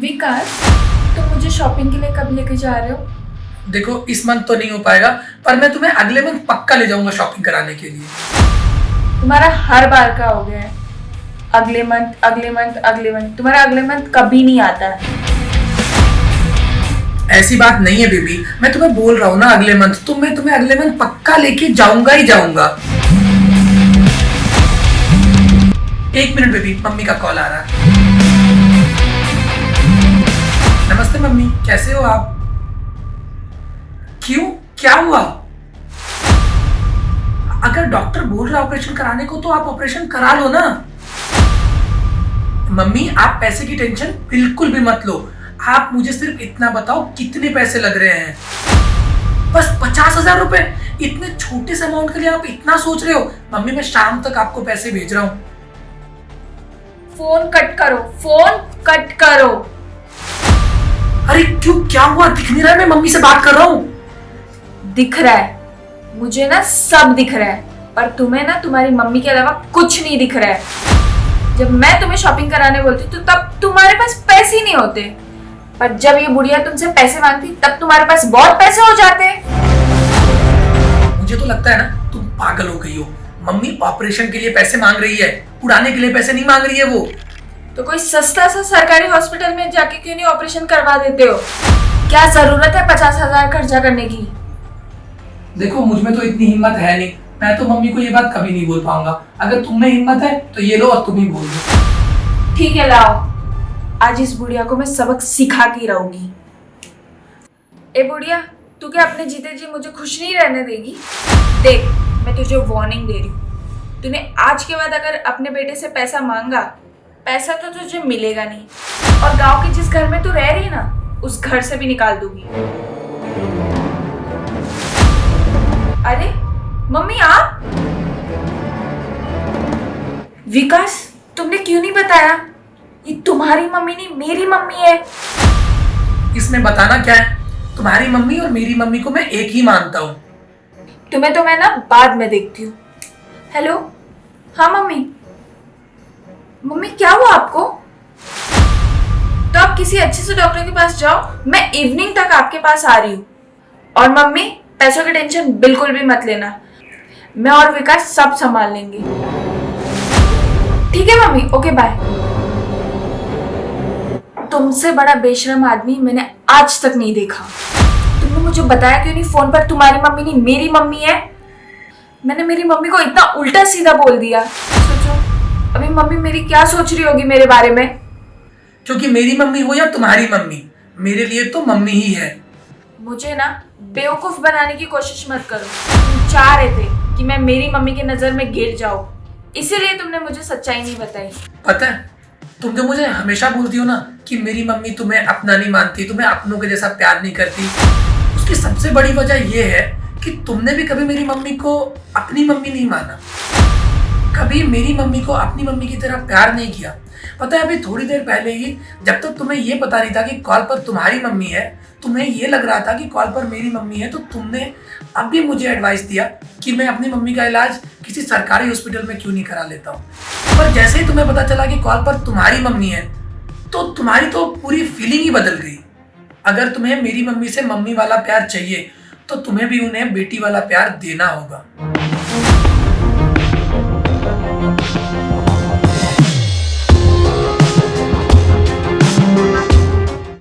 विकास, तुम मुझे शॉपिंग के लिए कब लेके जा रहे हो? देखो, इस मंथ तो नहीं हो पाएगा, पर मैं तुम्हें अगले मंथ पक्का ले जाऊंगा शॉपिंग कराने के लिए। तुम्हारा हर बार का हो गया है, अगले मंथ अगले मंथ अगले मंथ। तुम्हारा अगले मंथ कभी नहीं आता है। ऐसी बात नहीं है बेबी, मैं तुम्हें बोल रहा हूँ ना अगले मंथ, तो मैं तुम्हें अगले मंथ पक्का लेके जाऊंगा ही जाऊंगा। एक मिनट बेबी, मम्मी का कॉल आ रहा है। नमस्ते मम्मी, कैसे हो आप? क्यों, क्या हुआ? अगर डॉक्टर बोल रहा है ऑपरेशन कराने को, तो आप ऑपरेशन करा लो ना। मम्मी, आप पैसे की टेंशन बिल्कुल भी मत लो। आप मुझे सिर्फ इतना बताओ कितने पैसे लग रहे हैं। बस 50,000 रुपए? इतने छोटे से अमाउंट के लिए आप इतना सोच रहे हो? मम्मी, मैं शाम तक आपको पैसे भेज रहा हूँ। फोन कट करो, फोन कट करो। अरे क्यों, क्या हुआ? दिख नहीं रहा है? मैं मम्मी से बात कर रहा हूँ। दिख रहा है, मुझे ना सब दिख रहा है, पर तुम्हें ना तुम्हारी मम्मी के अलावा कुछ नहीं दिख रहा है। जब मैं तुम्हें शॉपिंग कराने बोलती तो तब तुम्हारे पास पैसे ही नहीं होते, पर जब ये बुढ़िया तुमसे पैसे मांगती तब तुम्हारे पास बहुत पैसे हो जाते। मुझे तो लगता है ना तुम पागल हो गई हो। मम्मी ऑपरेशन के लिए पैसे मांग रही है, उड़ाने के लिए पैसे नहीं मांग रही है वो। तो कोई सस्ता सा सरकारी हॉस्पिटल में जाके क्यों नहीं ऑपरेशन करवा देते हो? क्या जरूरत है 50,000 खर्चा करने की? देखो, मुझ में तो इतनी हिम्मत है नहीं, मैं तो मम्मी को ये बात कभी नहीं बोल पाऊंगा। अगर तुम में हिम्मत है तो ये लो और तुम ही बोल दो। ठीक है, लाओ, आज इस बुढ़िया को मैं सबक सिखा के रहूंगी। ए बुढ़िया, तू क्या अपने जीते जी मुझे खुश नहीं रहने देगी? देख, मैं तुझे वार्निंग दे रही हूँ, तूने आज के बाद अगर अपने बेटे से पैसा मांगा, पैसा तो तुझे मिलेगा नहीं, और गांव के जिस घर में तू रह रही है ना, उस घर से भी निकाल दूंगी। अरे मम्मी, आप? विकास, तुमने क्यों नहीं बताया? ये तुम्हारी मम्मी नहीं, मेरी मम्मी है। इसमें बताना क्या है? तुम्हारी मम्मी और मेरी मम्मी को मैं एक ही मानता हूँ। तुम्हें तो मैं ना बाद में देखती हूँ। हेलो, हाँ मम्मी। मम्मी, क्या हुआ आपको? तो आप किसी अच्छे से डॉक्टर के पास जाओ, मैं इवनिंग तक आपके पास आ रही हूँ। और मम्मी, पैसों की टेंशन बिल्कुल भी मत लेना, मैं और विकास सब संभाल लेंगे। ठीक है मम्मी, ओके बाय। तुमसे बड़ा बेशरम आदमी मैंने आज तक नहीं देखा। तुमने मुझे बताया क्यों नहीं फोन पर तुम्हारी मम्मी नहीं मेरी मम्मी है? मैंने मेरी मम्मी को इतना उल्टा सीधा बोल दिया। सोचो अभी मम्मी मेरी क्या सोच रही होगी मेरे बारे में। क्योंकि मेरी मम्मी हो या तुम्हारी मम्मी, मेरे लिए तो मम्मी ही है। मुझे ना बेवकूफ बनाने की कोशिश मत करो। तुम चाह रहे थे कि मैं मेरी मम्मी की नजर में गिर जाऊं, इसीलिए तुमने मुझे सच्चाई नहीं बताई। पता है, तुम जो मुझे हमेशा बोलती हो ना कि मेरी मम्मी तुम्हें अपना नहीं मानती, तुम्हें अपनों के जैसा प्यार नहीं करती, उसकी सबसे बड़ी वजह यह है कि तुमने भी कभी मेरी मम्मी को अपनी मम्मी नहीं माना, कभी मेरी मम्मी को अपनी मम्मी की तरह प्यार नहीं किया। पता है, अभी थोड़ी देर पहले ही, जब तक तुम्हें ये पता नहीं था कि कॉल पर तुम्हारी मम्मी है, तुम्हें ये लग रहा था कि कॉल पर मेरी मम्मी है, तो तुमने अभी मुझे एडवाइस दिया कि मैं अपनी मम्मी का इलाज किसी सरकारी हॉस्पिटल में क्यों नहीं करा लेता हूँ। पर जैसे ही तुम्हें पता चला कि कॉल पर तुम्हारी मम्मी है, तो तुम्हारी तो पूरी फीलिंग ही बदल गई। अगर तुम्हें मेरी मम्मी से मम्मी वाला प्यार चाहिए, तो तुम्हें भी उन्हें बेटी वाला प्यार देना होगा।